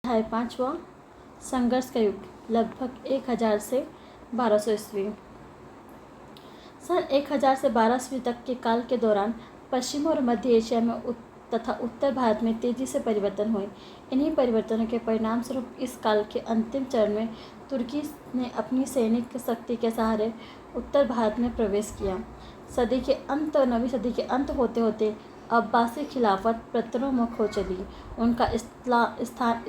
अध्याय 5वां संघर्ष का युग लगभग 1000 से 1200 ईस्वी। सन 1000 से 1200 ईस्वी तक के काल के दौरान पश्चिम और मध्य एशिया में तथा उत्तर भारत में तेजी से परिवर्तन हुए। इन्हीं परिवर्तनों के परिणाम स्वरूप इस काल के अंतिम चरण में तुर्की ने अपनी सैनिक शक्ति के सहारे उत्तर भारत में प्रवेश किया। सदी के अंत और 9वीं सदी के अंत होते होते अब्बासी खिलाफत पतनोन्मुख हो चली। उनका स्थान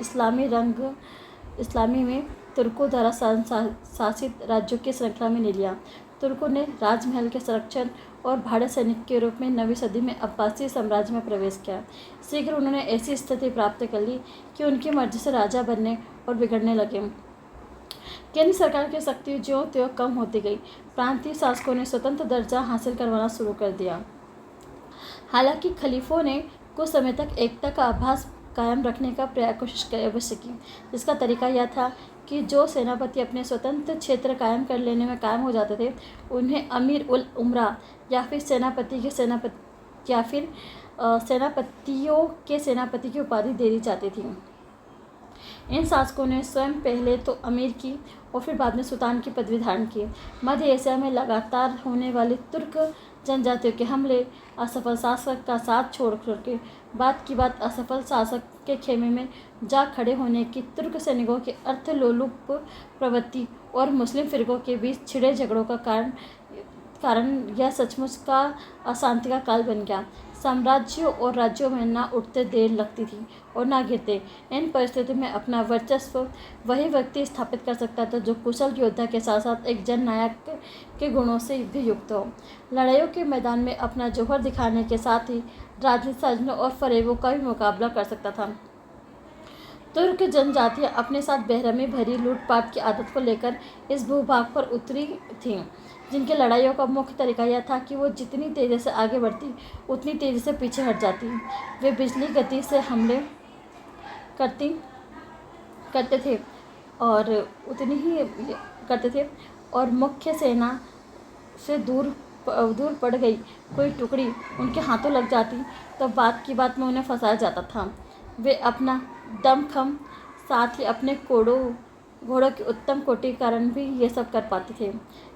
इस्लामी में तुर्कों द्वारा शासित राज्यों की श्रृंखला में ले लिया। तुर्कों ने राजमहल के संरक्षण और भाड़े सैनिक के रूप में 9वीं सदी में अब्बासी साम्राज्य में प्रवेश किया। शीघ्र उन्होंने ऐसी स्थिति प्राप्त कर ली कि उनकी मर्जी से राजा बनने और बिगड़ने लगे। केंद्र सरकार की शक्ति ज्यों त्यों कम होती गई। प्रांतीय शासकों ने स्वतंत्र दर्जा हासिल करवाना शुरू कर दिया। हालांकि खलीफों ने कुछ समय तक एकता का आभास कायम रखने का कोशिश अवश्य की, जिसका तरीका यह था कि जो सेनापति अपने स्वतंत्र क्षेत्र कायम कर लेने में कायम हो जाते थे, उन्हें अमीर उल उमरा या फिर सेनापतियों के सेनापति की उपाधि दे दी जाती थी। इन शासकों ने स्वयं पहले तो अमीर की और फिर बाद में सुल्तान की पदवी धारण की। मध्य एशिया में लगातार होने वाले तुर्क जनजातियों के हमले असफल शासक का साथ छोड़ के बात की बात असफल शासक के खेमे में जा खड़े होने की तुर्क सैनिकों की अर्थलोलुप प्रवृत्ति और मुस्लिम फिरकों के बीच छिड़े झगड़ों का कारण यह सचमुच का अशांति का काल बन गया। साम्राज्यों और राज्यों में ना उठते देर लगती थी और ना गिरते। इन परिस्थितियों में अपना वर्चस्व वही व्यक्ति स्थापित कर सकता था जो कुशल योद्धा के साथ साथ एक जननायक के गुणों से भी युक्त हो। लड़ाइयों के मैदान में अपना जौहर दिखाने के साथ ही राजनीतिक साजनों और फरेबों का भी मुकाबला कर सकता था। तुर्क जनजातियां अपने साथ बेरहमी भरी लूटपाट की आदत को लेकर इस भूभाग पर उतरी थीं, जिनकी लड़ाइयों का मुख्य तरीका यह था कि वो जितनी तेज़ी से आगे बढ़ती उतनी तेज़ी से पीछे हट जाती। वे बिजली गति से हमले करते थे और मुख्य सेना से दूर पड़ गई कोई टुकड़ी उनके हाथों लग जाती तो बात की बात में उन्हें फंसाया जाता था। वे अपना दमखम साथ ही अपने घोड़ों की उत्तम कोटि के कारण भी ये सब कर पाते थे।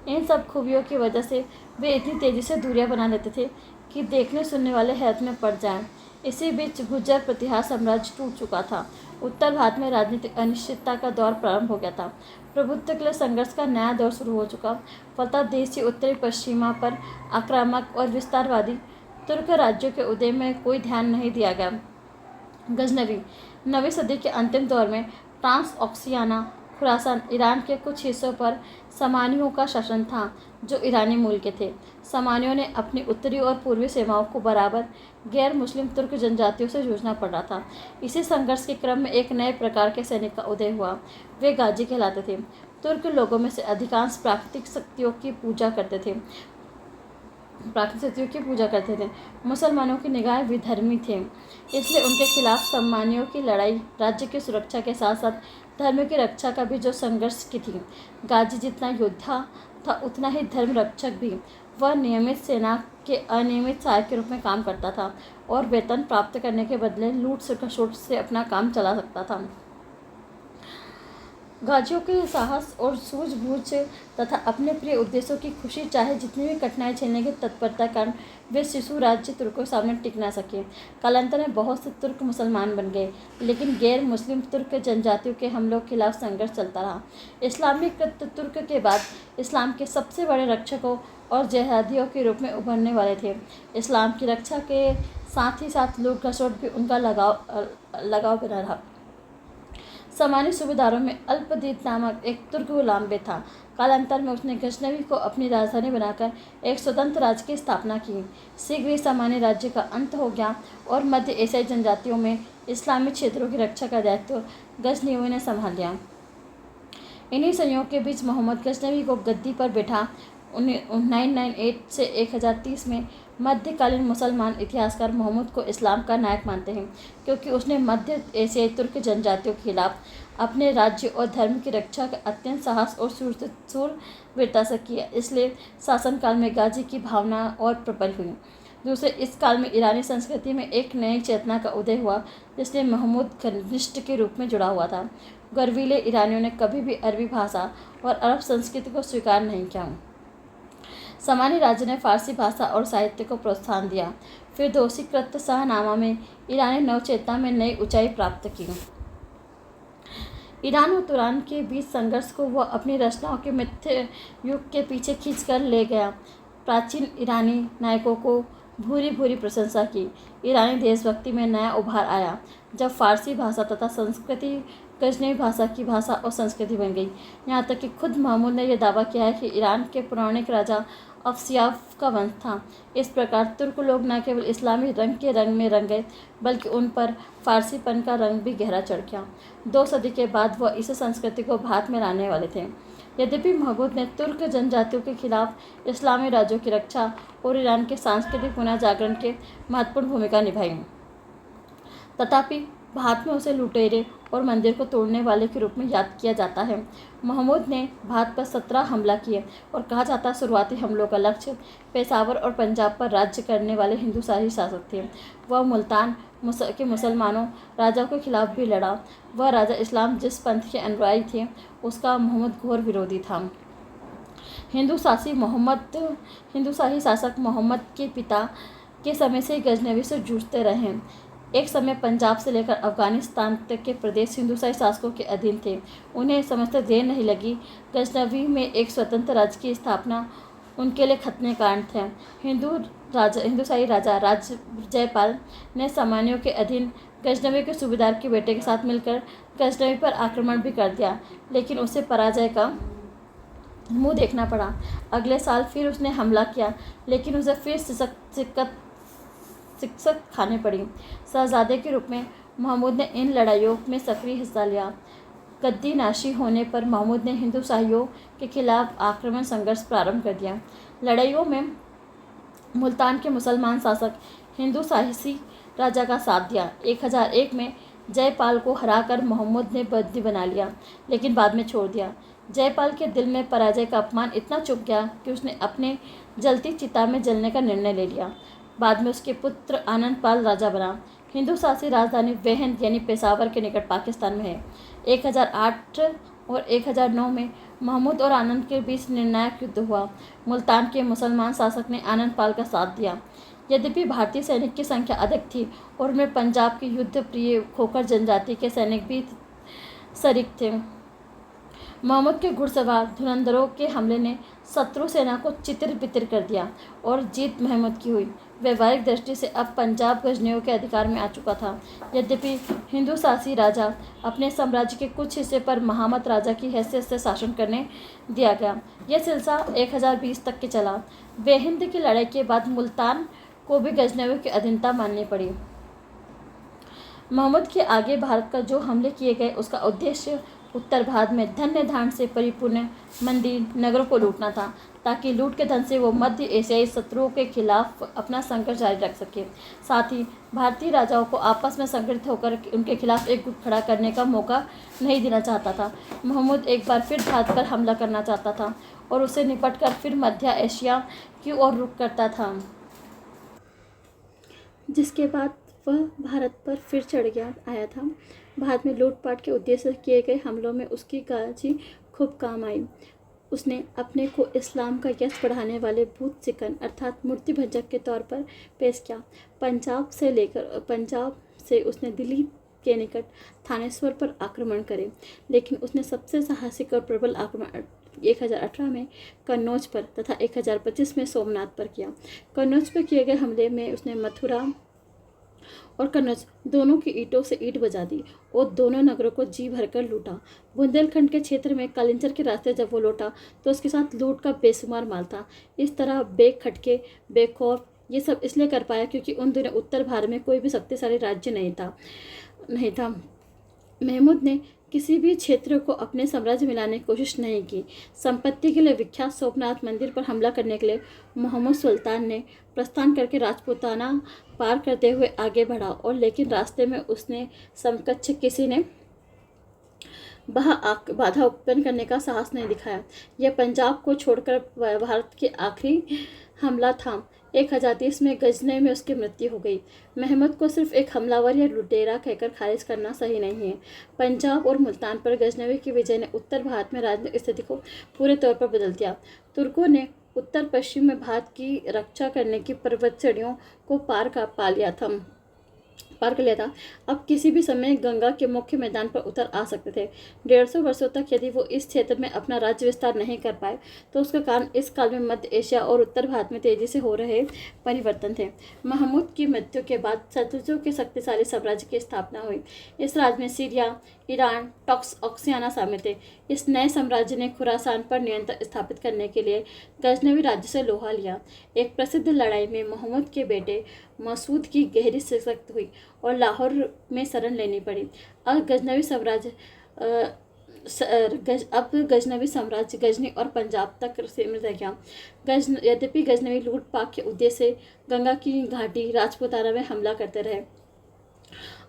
इन सब खूबियों की वजह से वे इतनी तेज़ी से दूरियां बना लेते थे कि देखने सुनने वाले हैरत में पड़ जाएं। इसी बीच गुर्जर प्रतिहार साम्राज्य टूट चुका था। उत्तर भारत में राजनीतिक अनिश्चितता का दौर प्रारंभ हो गया था। प्रभुत्व के लिए संघर्ष का नया दौर शुरू हो चुका। फलतः देशी उत्तरी पश्चिमा पर आक्रामक और विस्तारवादी तुर्क राज्यों के उदय में कोई ध्यान नहीं दिया गया। गजनवी 9वीं सदी के अंतिम दौर में ट्रांस ऑक्सियाना खुरासान ईरान के कुछ हिस्सों पर समानियों का शासन था, जो ईरानी मूल के थे। समानियों ने अपनी उत्तरी और पूर्वी सीमाओं को बराबर गैर मुस्लिम तुर्क जनजातियों से जूझना पड़ रहा था। इसी संघर्ष के क्रम में एक नए प्रकार के सैनिक का उदय हुआ। वे गाजी कहलाते थे। तुर्क लोगों में से अधिकांश प्राकृतिक शक्तियों की पूजा करते थे। मुसलमानों की निगाहें विधर्मी थे, इसलिए उनके खिलाफ सम्मानियों की लड़ाई राज्य की सुरक्षा के साथ साथ धर्म की रक्षा का भी जो संघर्ष की थी। गाजी जितना योद्धा था उतना ही धर्म रक्षक भी। वह नियमित सेना के अनियमित सहायक के रूप में काम करता था और वेतन प्राप्त करने के बदले लूट खसोट से अपना काम चला सकता था। गाजियों के साहस और सूझबूझ तथा अपने प्रिय उद्देश्यों की खुशी चाहे जितनी भी कठिनाई झेलने की तत्परता के कारण वे शिशु राज्य तुर्कों के सामने टिक न सके। कालांतर में बहुत से तुर्क मुसलमान बन गए, लेकिन गैर मुस्लिम तुर्क जनजातियों के हमलों के खिलाफ संघर्ष चलता रहा। इस्लामीकृत तुर्क के बाद इस्लाम के सबसे बड़े रक्षकों और जिहादियों के रूप में उभरने वाले थे। इस्लाम की रक्षा के साथ ही साथ लूट खसोट भी उनका लगाव बना रहा। सामान्य सूबेदारों में अल्पदीद नामक एक तुर्क गुलाम भी था। कालांतर में उसने गजनवी को अपनी राजधानी बनाकर एक स्वतंत्र राज्य की स्थापना की। शीघ्र ही सामान्य राज्य का अंत हो गया और मध्य एशियाई जनजातियों में इस्लामी क्षेत्रों की रक्षा का दायित्व गजनवियों ने संभाल लिया। इन्हीं संयोगों के बीच मोहम्मद गजनवी को गद्दी पर बैठा 998 से 1030 में मध्यकालीन मुसलमान इतिहासकार मोहम्मद को इस्लाम का नायक मानते हैं, क्योंकि उसने मध्य एशियाई तुर्क जनजातियों के खिलाफ अपने राज्य और धर्म की रक्षा का अत्यंत साहस और शूरवीरता से किया। इसलिए शासनकाल में गाजी की भावना और प्रबल हुई। दूसरे, इस काल में ईरानी संस्कृति में एक नई चेतना का उदय हुआ जिसने महमूद घनिष्ठ के रूप में जुड़ा हुआ था। गर्वीले ईरानियों ने कभी भी अरबी भाषा और अरब संस्कृति को स्वीकार नहीं किया। सामान्य राज्य ने फारसी भाषा और साहित्य को प्रोत्साहन दिया। फिरदौसी कृत शाहनामा में ईरानी नवचेतना में नई ऊंचाई प्राप्त की। ईरान और तुरान के बीच संघर्ष को वह अपनी रचनाओं के मिथ्य युग के पीछे खींचकर ले गया। प्राचीन ईरानी नायकों को भूरी भूरी प्रशंसा की। ईरानी देशभक्ति में नया उभार आया जब फारसी भाषा तथा संस्कृति गजनवी भाषा की भाषा और संस्कृति बन गई। यहाँ तक कि खुद महमूद ने यह दावा किया है कि ईरान के पौराणिक राजा अफसियाफ का वंश था। इस प्रकार तुर्क लोग न केवल इस्लामी रंग में रंग गए बल्कि उन पर फारसीपन का रंग भी गहरा चढ़ गया। 2 सदी के बाद वह इस संस्कृति को भारत में लाने वाले थे। यद्यपि महमूद ने तुर्क जनजातियों के खिलाफ इस्लामी राज्यों की रक्षा और ईरान के सांस्कृतिक पुनर्जागरण के महत्वपूर्ण भूमिका निभाई, तथापि भारत में उसे लुटेरे और मंदिर को तोड़ने वाले के रूप में याद किया जाता है। महमूद ने भारत पर 17 हमला किए और कहा जाता है शुरुआती हमलों का लक्ष्य पेशावर और पंजाब पर राज्य करने वाले हिंदूशाही शासक थे। वह मुल्तान के मुसलमानों राजाओं के खिलाफ भी लड़ा। वह राजा इस्लाम जिस पंथ के अनुयायी थे उसका महमूद घोर विरोधी था। हिंदूशाही शासक मोहम्मद के पिता के समय से गजनवी से जूझते रहे। एक समय पंजाब से लेकर अफगानिस्तान तक के प्रदेश हिंदूशाही शासकों के अधीन थे। उन्हें समझते देर नहीं लगी। गजनवी में एक स्वतंत्र राज्य की स्थापना उनके लिए खतरे का कारण था। हिंदूशाही राजा जयपाल ने सामान्यों के अधीन गजनवी के सूबेदार के बेटे के साथ मिलकर गजनवी पर आक्रमण भी कर दिया, लेकिन उसे पराजय का मुंह देखना पड़ा। अगले साल फिर उसने हमला किया, लेकिन उसे फिर शिक्षक खाने पड़ी। शहजादे के रूप में महमूद ने इन लड़ाइयों में सक्रिय हिस्सा लिया। गद्दी नाशी होने पर महमूद ने हिंदूशाहियों के खिलाफ आक्रमण संघर्ष प्रारंभ कर दिया। लड़ाइयों में मुल्तान के मुसलमान शासक हिंदूशाही राजा का साथ दिया। 1001 में जयपाल को हराकर महमूद ने बंदी बना लिया, लेकिन बाद में छोड़ दिया। जयपाल के दिल में पराजय का अपमान इतना चुभ गया कि उसने अपने जलती चिता में जलने का निर्णय ले लिया। बाद में उसके पुत्र आनंदपाल राजा बना। हिंदूशाही राजधानी वेहंद यानी पेशावर के निकट पाकिस्तान में है। 1008 और 1009 में महमूद और आनंद के बीच निर्णायक युद्ध हुआ। मुल्तान के मुसलमान शासक ने आनंदपाल का साथ दिया। यद्यपि भारतीय सैनिक की संख्या अधिक थी और उनमें पंजाब के युद्ध प्रिय खोखर जनजाति के सैनिक भी शरीक थे। महमूद के घुड़सवार धुरंधरों के हमले ने शत्रु सेना को चितिर-बितिर कर दिया और जीत महमूद की हुई। व्यवहारिक दृष्टि से अब पंजाब गजनियों के अधिकार में आ चुका था। यद्यपि हिंदूशाही राजा अपने साम्राज्य के कुछ हिस्से पर महामत राजा की हैसियत से शासन करने दिया गया। यह सिलसिला 1020 तक के चला। वेहिंद की लड़ाई के बाद मुल्तान को भी गजनवियों की अधीनता माननी पड़ी। महमूद के आगे भारत का जो हमले किए गए उसका उद्देश्य उत्तर भारत में धन्य धान से परिपूर्ण मंदिर नगरों को लूटना था, ताकि लूट के धन से वो मध्य एशियाई शत्रुओं के खिलाफ अपना संघर्ष जारी रख सके। साथ ही भारतीय राजाओं को आपस में संगठित होकर उनके खिलाफ एक गुट खड़ा करने का मौका नहीं देना चाहता था। महमूद एक बार फिर भारत पर हमला करना चाहता था और उससे निपट कर फिर मध्य एशिया की ओर रुख करता था, जिसके बाद वह भारत पर फिर चढ़ आया था। भारत में लूटपाट के उद्देश्य से किए गए हमलों में उसकी गाजी खूब काम आई। उसने अपने को इस्लाम का यश बढ़ाने वाले भूत चिकन अर्थात मूर्ति भंजक के तौर पर पेश किया। पंजाब से उसने दिल्ली के निकट थानेश्वर पर आक्रमण करे, लेकिन उसने सबसे साहसिक और प्रबल आक्रमण 1018 में कन्नौज पर तथा 1025 में सोमनाथ पर किया। कन्नौज पर किए गए हमले में उसने मथुरा और कन्नौज दोनों की ईंटों से ईंट बजा दी और दोनों नगरों को जी भरकर लूटा। बुंदेलखंड के क्षेत्र में कालिंचर के रास्ते जब वो लौटा तो उसके साथ लूट का बेशुमार माल था। इस तरह बेग खटके बेखौफ ये सब इसलिए कर पाया क्योंकि उन दिनों उत्तर भारत में कोई भी शक्तिशाली राज्य नहीं था। महमूद ने किसी भी क्षेत्र को अपने साम्राज्य में लाने की कोशिश नहीं की। संपत्ति के लिए विख्यात सोमनाथ मंदिर पर हमला करने के लिए मोहम्मद सुल्तान ने प्रस्थान करके राजपूताना पार करते हुए आगे बढ़ा और लेकिन रास्ते में उसने समकक्ष किसी ने बाधा उत्पन्न करने का साहस नहीं दिखाया। यह पंजाब को छोड़कर भारत के आखिरी हमला था। 1030 में गजनवी में उसकी मृत्यु हो गई। महमूद को सिर्फ एक हमलावर या लुटेरा कहकर खारिज करना सही नहीं है। पंजाब और मुल्तान पर गजनवी की विजय ने उत्तर भारत में राजनीतिक स्थिति को पूरे तौर पर बदल दिया। तुर्कों ने उत्तर पश्चिम में भारत की रक्षा करने की पर्वत श्रेणियों को पार कर लिया था। अब किसी भी समय गंगा के मुख्य मैदान पर उतर आ सकते थे। 150 वर्षों तक यदि वो इस क्षेत्र में अपना राज्य विस्तार नहीं कर पाए तो उसका कारण इस काल में मध्य एशिया और उत्तर भारत में तेजी से हो रहे परिवर्तन थे। महमूद की मृत्यु के बाद शत्रुओं के शक्तिशाली साम्राज्य की स्थापना हुई। इस राज्य में सीरिया, ईरान, टॉक्स, ऑक्सियाना शामिल थे। इस नए साम्राज्य ने खुरासान पर नियंत्रण स्थापित करने के लिए गजनवी राज्य से लोहा लिया। एक प्रसिद्ध लड़ाई में महमूद के बेटे मसूद की गहरी शिकस्त हुई और लाहौर में शरण लेनी पड़ी। अब गजनवी साम्राज्य गजनी और पंजाब तक सीमित रह गया। यद्यपि गजनवी लूटपाट के उद्देश्य से गंगा की घाटी राजपूताना में हमला करते रहे,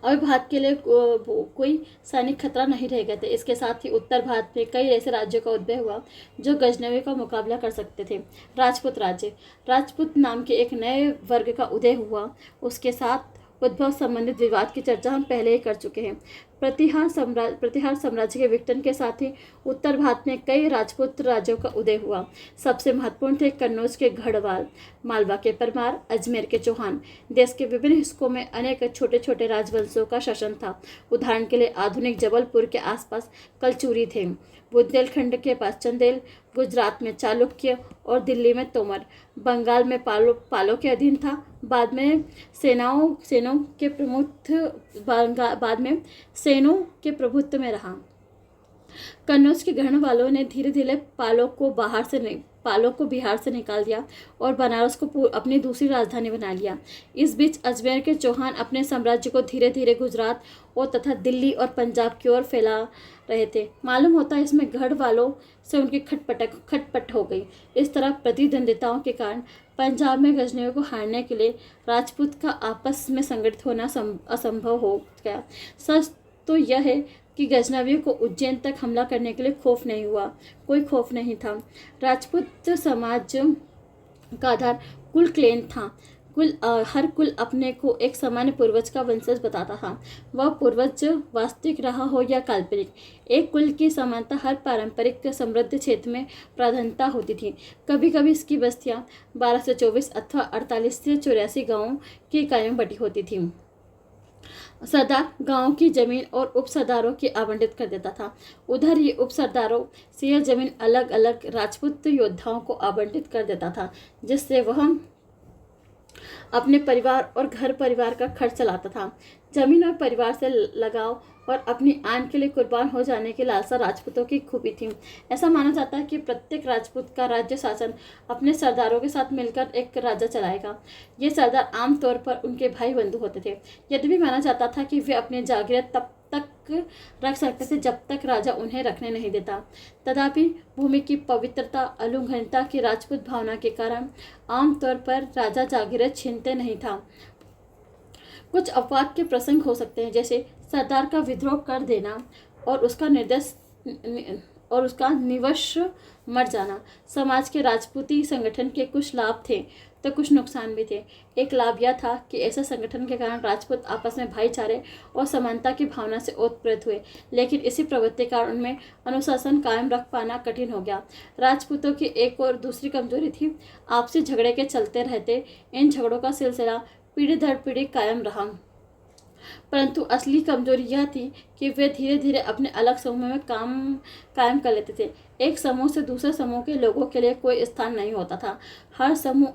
अब भारत के लिए कोई सैनिक खतरा नहीं रह गए थे। इसके साथ ही उत्तर भारत में कई ऐसे राज्यों का उदय हुआ जो गजनवी का मुकाबला कर सकते थे। राजपूत राज्य, राजपूत नाम के एक नए वर्ग का उदय हुआ। उसके साथ उद्भव संबंधित विवाद की चर्चा हम पहले ही कर चुके हैं। प्रतिहार साम्राज्य के विघटन के साथ ही उत्तर भारत में कई राजपूत राज्यों का उदय हुआ। सबसे महत्वपूर्ण थे कन्नौज के गढ़वाल, मालवा के परमार, अजमेर के चौहान। देश के विभिन्न हिस्सों में अनेक छोटे छोटे राजवंशों का शासन था। उदाहरण के लिए आधुनिक जबलपुर के आसपास कलचुरी थे, बुंदेलखंड के पास चंदेल, गुजरात में चालुक्य और दिल्ली में तोमर। बंगाल में पालो के अधीन था। बाद में सेनों के प्रभुत्व में रहा। कन्नौज के गढ़ वालों ने धीरे धीरे पालो को बिहार से निकाल दिया और बनारस को अपनी दूसरी राजधानी बना लिया। इस बीच अजमेर के चौहान अपने साम्राज्य को धीरे धीरे गुजरात और तथा दिल्ली और पंजाब की ओर फैला रहे थे। मालूम होता है इसमें गढ़ वालों से उनकी खटपट हो गई। इस तरह प्रतिद्वंदिताओं के कारण पंजाब में गजनवियों को हारने के लिए राजपूत का आपस में संगठित होना असंभव हो गया। सच तो यह है कि गजनवियों को उज्जैन तक हमला करने के लिए कोई खौफ नहीं था। राजपूत समाज का आधार कुल क्लेन था। हर कुल अपने को एक सामान्य पूर्वज का वंशज बताता था, वह पूर्वज वास्तविक रहा हो या काल्पनिक। एक कुल की समानता हर पारंपरिक समृद्ध क्षेत्र में प्राधान्यता होती थी। कभी कभी इसकी बस्तियां 12 से 24 अथवा 48 से 84 गांवों की इकाइयों में बटी होती थी। सरदार गांव की जमीन और उप सरदारों की आवंटित कर देता था। उधर ही उप सरदारों से यह जमीन अलग अलग राजपूत योद्धाओं को आवंटित कर देता था, जिससे वह अपने परिवार और घर परिवार का खर्च चलाता था। जमीन और परिवार से लगाव और अपनी आन के लिए कुर्बान हो जाने की लालसा राजपूतों की खूबी थी। ऐसा माना जाता है कि प्रत्येक राजपूत का राज्य शासन अपने सरदारों के साथ मिलकर एक राजा चलाएगा। ये सरदार आमतौर पर उनके भाई बंधु होते थे। यद्यपि माना जाता था कि वे अपनी जागीरें तब तक रख सकते थे जब तक राजा उन्हें रखने नहीं देता। तथापि भूमि की पवित्रता, अलंघनता की राजपूत भावना के कारण आमतौर पर राजा जागीरें छीनते नहीं था। कुछ अपवाद के प्रसंग हो सकते हैं, जैसे सरदार का विद्रोह कर देना और उसका निवश मर जाना। समाज के राजपूती संगठन के कुछ लाभ थे तो कुछ नुकसान भी थे। एक लाभ यह था कि ऐसे संगठन के कारण राजपूत आपस में भाईचारे और समानता की भावना से ओतप्रोत हुए, लेकिन इसी प्रवृत्ति के कारण उनमें अनुशासन कायम रख पाना कठिन हो गया। राजपूतों की एक और दूसरी कमजोरी थी, आपसी झगड़े के चलते रहते इन झगड़ों का सिलसिला पीढ़ी दर पीढ़ी कायम रहा। परंतु असली कमजोरी यह थी कि वे धीरे धीरे अपने अलग समूह में कायम कर लेते थे। एक समूह से दूसरे समूह के लोगों के लिए कोई स्थान नहीं होता था। हर समूह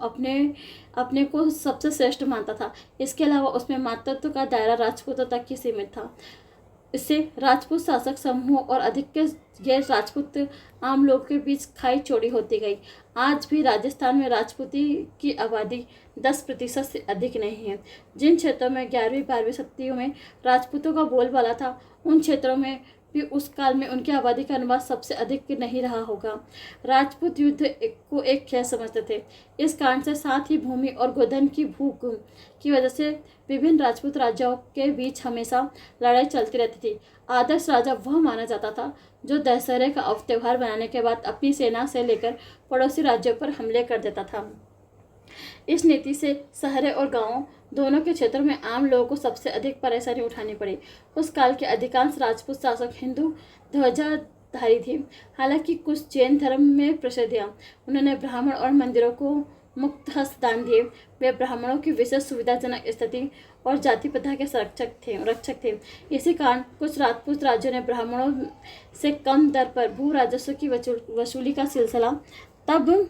अपने को सबसे श्रेष्ठ मानता था। इसके अलावा उसमें मातृत्व का दायरा राजपूतों तक ही सीमित था। इससे राजपूत शासक समूह और अधिक गैर राजपूत आम लोगों के बीच खाई चौड़ी होती गई। आज भी राजस्थान में राजपूती की आबादी 10% से अधिक नहीं है। जिन क्षेत्रों में 11वीं-12वीं शताब्दियों में राजपूतों का बोलबाला था, उन क्षेत्रों में भी उस काल में उनकी आबादी का अनुपात सबसे अधिक नहीं रहा होगा। राजपूत युद्ध को एक खेल समझते थे। इस कारण से साथ ही भूमि और गोधन की भूख की वजह से विभिन्न राजपूत राज्यों के बीच हमेशा लड़ाई चलती रहती थी। आदर्श राजा वह माना जाता था जो दशहरे का त्यौहार बनाने के बाद अपनी सेना से लेकर पड़ोसी राज्यों पर हमले कर देता था। इस नीति से शहरों और गांवों दोनों के क्षेत्रों में आम लोगों को सबसे अधिक परेशानी उठानी पड़ी। उस काल के अधिकांश राजपूत शासक हिंदू ध्वजाधारी थे। हालांकि कुछ जैन धर्म में प्रसिद्ध उन्होंने ब्राह्मण और मंदिरों को मुक्त हस्त दान दिए। वे ब्राह्मणों की विशेष सुविधाजनक स्थिति और जाति प्रथा के रक्षक थे। इसी कारण कुछ राजपूत राज्यों ने ब्राह्मणों से कम दर पर भू राजस्व की वसूली का सिलसिला तब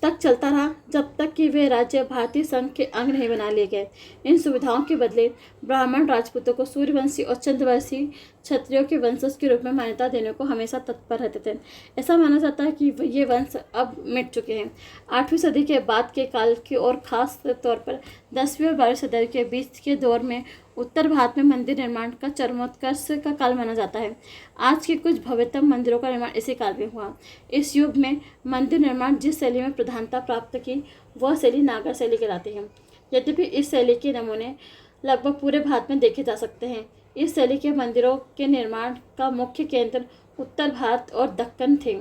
तक चलता रहा जब तक कि वे राज्य भारतीय संघ के अंग नहीं बना लिए गए। इन सुविधाओं के बदले ब्राह्मण राजपूतों को सूर्यवंशी और चंद्रवंशी क्षत्रियों के वंशज के रूप में मान्यता देने को हमेशा तत्पर रहते थे। ऐसा माना जाता है कि ये वंश अब मिट चुके हैं। 8वीं सदी के बाद के काल की और खास तौर पर 10वीं और 12वीं सदी के बीच के दौर में उत्तर भारत में मंदिर निर्माण का चरमोत्कर्ष का काल माना जाता है। आज के कुछ भव्यतम मंदिरों का निर्माण इसी काल में हुआ। इस युग में मंदिर निर्माण जिस शैली में प्रधानता प्राप्त की वह शैली नागर शैली कहलाती है। यद्यपि इस शैली के नमूने लगभग पूरे भारत में देखे जा सकते हैं। इस शैली के मंदिरों के निर्माण का मुख्य केंद्र उत्तर भारत और दक्कन थे।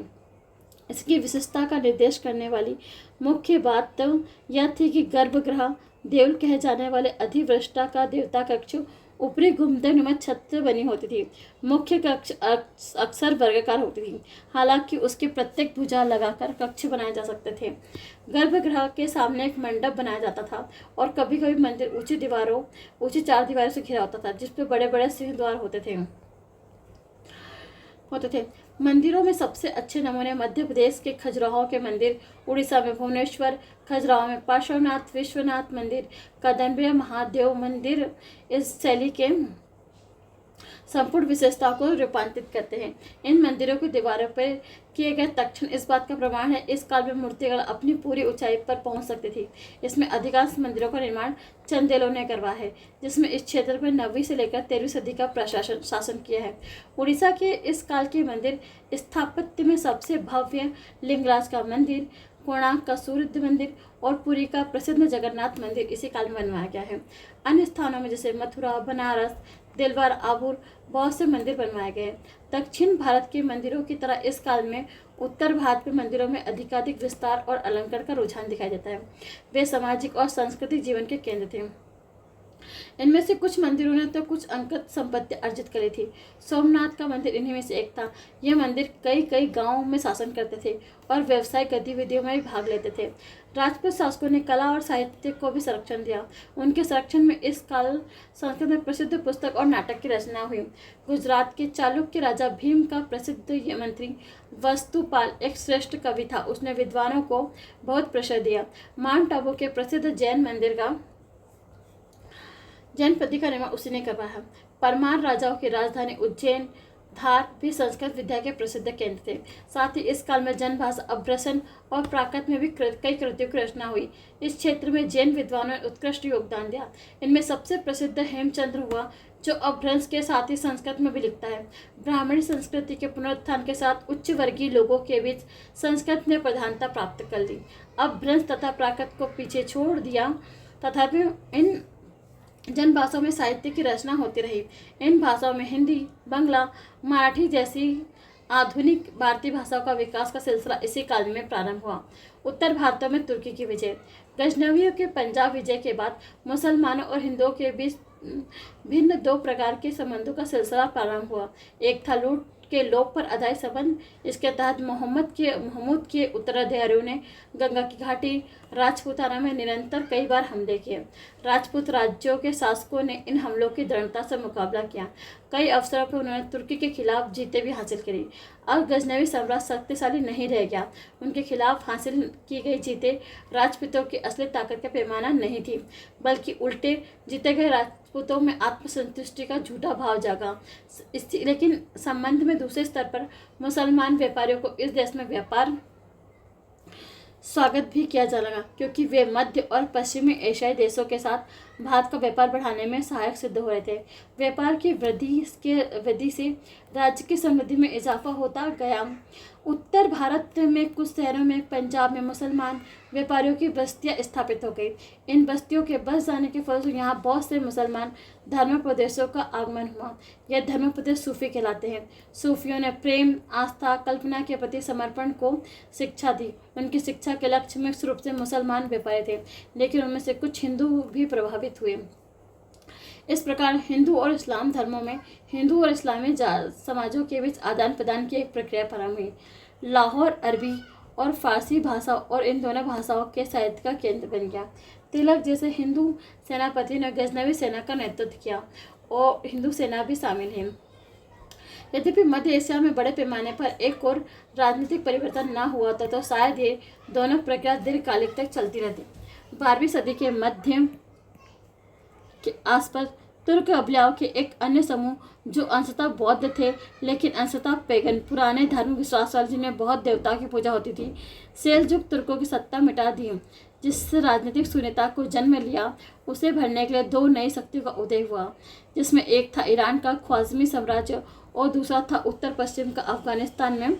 इसकी विशेषता का निर्देश करने वाली मुख्य बात तो यह थी कि गर्भगृह देवल कहे जाने वाले अधिवृष्टा का देवता कक्ष ऊपरी गुंबदनुमा छत बनी होती थी। मुख्य कक्ष अक्सर वर्गाकार होती थी। हालांकि उसके प्रत्येक भुजा लगाकर कक्ष बनाए जा सकते थे। गर्भगृह के सामने एक मंडप बनाया जाता था और कभी कभी मंदिर ऊंची 4 दीवारों से घिरा होता था जिसपे बड़े बड़े सिंह द्वार होते थे। मंदिरों में सबसे अच्छे नमूने मध्य प्रदेश के खजुराहो के मंदिर, उड़ीसा में भुवनेश्वर, खजुराहो में पार्श्वनाथ विश्वनाथ मंदिर, कदम्बिया महादेव मंदिर इस शैली के संपूर्ण विशेषता को रूपांतरित करते हैं। इन मंदिरों की दीवारों पर किए गए तक्षण इस बात का प्रमाण है। इस काल में मूर्तिकला अपनी पूरी ऊंचाई पर पहुंच सकती थी। इसमें अधिकांश मंदिरों का निर्माण चंदेलों ने करवाया है, जिसमें इस क्षेत्र पर 9वीं से लेकर 13वीं सदी का शासन किया है। उड़ीसा के इस काल के मंदिर स्थापत्य में सबसे भव्य लिंगराज का मंदिर, कोणार्क का सूर्य मंदिर और पुरी का प्रसिद्ध जगन्नाथ मंदिर इसी काल में बनवाया गया है। अन्य स्थानों में जैसे मथुरा, बनारस, देलवार, आबूर बहुत से मंदिर बनवाए गए। दक्षिण भारत के मंदिरों की तरह इस काल में उत्तर भारत में मंदिरों में अधिकाधिक विस्तार और अलंकार का रुझान दिखाई देता है। वे सामाजिक और सांस्कृतिक जीवन के केंद्र थे। इनमें से कुछ मंदिरों ने तो कुछ अंकत संपत्ति अर्जित करी थी। सोमनाथ का मंदिर इन्हीं में से एक था। यह मंदिर कई गांवों में शासन करते थे और व्यवसायिक गतिविधियों में भी भाग लेते थे। राजपूत शासकों ने कला और साहित्य को भी संरक्षण दिया। उनके संरक्षण में इस काल संस्कृत में प्रसिद्ध पुस्तक और नाटक की रचना हुई। गुजरात के चालुक्य राजा भीम का प्रसिद्ध मंत्री वस्तुपाल एक श्रेष्ठ कवि था। उसने विद्वानों को बहुत प्रशय दिया। माउंट आबू के प्रसिद्ध जैन पद्धति का निर्माण उसी ने करवाया। परमार राजाओं की राजधानी उज्जैन, धार भी संस्कृत विद्या के प्रसिद्ध केंद्र थे। साथ ही इस काल में जैन भाषा अभ्रसन और प्राकृत में भी कई कृतियों की रचना हुई। इस क्षेत्र में जैन विद्वानों ने उत्कृष्ट योगदान दिया। इनमें सबसे प्रसिद्ध हेमचंद्र हुआ, जो अपभ्रंश के साथ ही संस्कृत में भी लिखता है। ब्राह्मणी संस्कृति के पुनरुत्थान के साथ उच्च वर्गीय लोगों के बीच संस्कृत ने प्रधानता प्राप्त कर ली। अपभ्रंश तथा प्राकृत को पीछे छोड़ दिया। तथापि इन जन भाषाओं में साहित्य की रचना होती रही। इन भाषाओं में हिंदी, बंगला, मराठी जैसी आधुनिक भारतीय भाषाओं का विकास का सिलसिला इसी काल में प्रारंभ हुआ। उत्तर भारत में तुर्की की विजय, गजनवियों के पंजाब विजय के बाद मुसलमानों और हिंदुओं के बीच भिन्न 2 प्रकार के संबंधों का सिलसिला प्रारंभ हुआ। एक था लूट के लोप पर आधारित संबंध। इसके तहत महमूद के उत्तराधिकारियों ने गंगा की घाटी राजपूताना में निरंतर कई बार हमले किए। राजपूत राज्यों के शासकों ने इन हमलों की दृढ़ता से मुकाबला किया। कई अवसरों पर उन्होंने तुर्की के खिलाफ जीतें भी हासिल करी। अब गजनवी साम्राज्य शक्तिशाली नहीं रह गया। उनके खिलाफ हासिल की गई जीतें राजपूतों की असली ताकत का पैमाना नहीं थी, बल्कि उल्टे जीते गए राजपूतों में आत्मसंतुष्टि का झूठा भाव जागा। लेकिन संबंध में दूसरे स्तर पर मुसलमान व्यापारियों को इस देश में व्यापार स्वागत भी किया जा लगा, क्योंकि वे मध्य और पश्चिमी एशियाई देशों के साथ भारत का व्यापार बढ़ाने में सहायक सिद्ध हो रहे थे। व्यापार की वृद्धि से राज्य की समृद्धि में इजाफा होता गया। उत्तर भारत में कुछ शहरों में, पंजाब में मुसलमान व्यापारियों की बस्तियां स्थापित हो गई। इन बस्तियों के बस जाने के फलस्वरूप यहाँ बहुत से मुसलमान धर्मोपदेशों का आगमन हुआ। यह धर्मोपदेश सूफी कहलाते हैं। सूफियों ने प्रेम, आस्था, कल्पना के प्रति समर्पण को शिक्षा दी। उनकी शिक्षा के लक्ष्य मुख्य रूप से मुसलमान व्यापारी थे, लेकिन उनमें से कुछ हिंदू भी प्रभावित हुए। इस प्रकार हिंदू और इस्लाम धर्मों में, हिंदू और इस्लामी समाजों के बीच आदान प्रदान की एक प्रक्रिया प्रारंभ हुई। लाहौर अरबी और फारसी भाषा और इन दोनों भाषाओं के साहित्य का केंद्र बन गया। तिलक जैसे हिंदू सेनापति ने गजनवी सेना का नेतृत्व किया और हिंदू सेना भी शामिल है। यद्यपि मध्य एशिया में बड़े पैमाने पर एक और राजनीतिक परिवर्तन न हुआ था, तो शायद ये दोनों प्रक्रिया दीर्घकालिक तक चलती रहती। 12वीं सदी के मध्य के आसपास तुर्क अबलाओं के एक अन्य समूह, जो अंशतः बौद्ध थे लेकिन अंशतः पैगन, पुराने धार्मिक विश्वास वाले, जिनमें बहुत देवताओं की पूजा होती थी, सेल्जुक तुर्कों की सत्ता मिटा दी। जिस राजनीतिक शून्यता को जन्म लिया, उसे भरने के लिए दो नई शक्तियों का उदय हुआ, जिसमें एक था ईरान का ख्वारिज़मी साम्राज्य और दूसरा था उत्तर पश्चिम का अफगानिस्तान में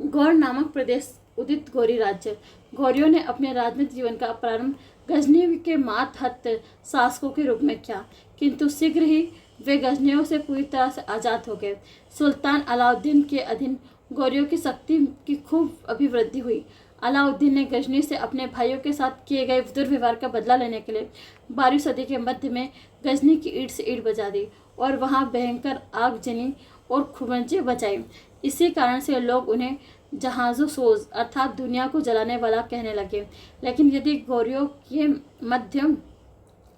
गौर नामक प्रदेश उदित गौरी राज्य। गौरियों ने अपने राजनीतिक जीवन का प्रारंभ गजनी के मातहत शासकों के रूप में किया, किंतु शीघ्र ही वे गजनियों से पूरी तरह से आज़ाद हो गए। सुल्तान अलाउद्दीन के अधीन गौरियों की शक्ति की खूब अभिवृद्धि हुई। अलाउद्दीन ने गजनी से अपने भाइयों के साथ किए गए दुर्व्यवहार का बदला लेने के लिए 12वीं सदी के मध्य में गजनी की ईंट से ईंट बजा दी और वहां भयंकर आग जनी और खुरंचे बचाई। इसी कारण से लोग उन्हें जहाज़ों सोज अर्थात दुनिया को जलाने वाला कहने लगे। लेकिन यदि गौरियों के मध्य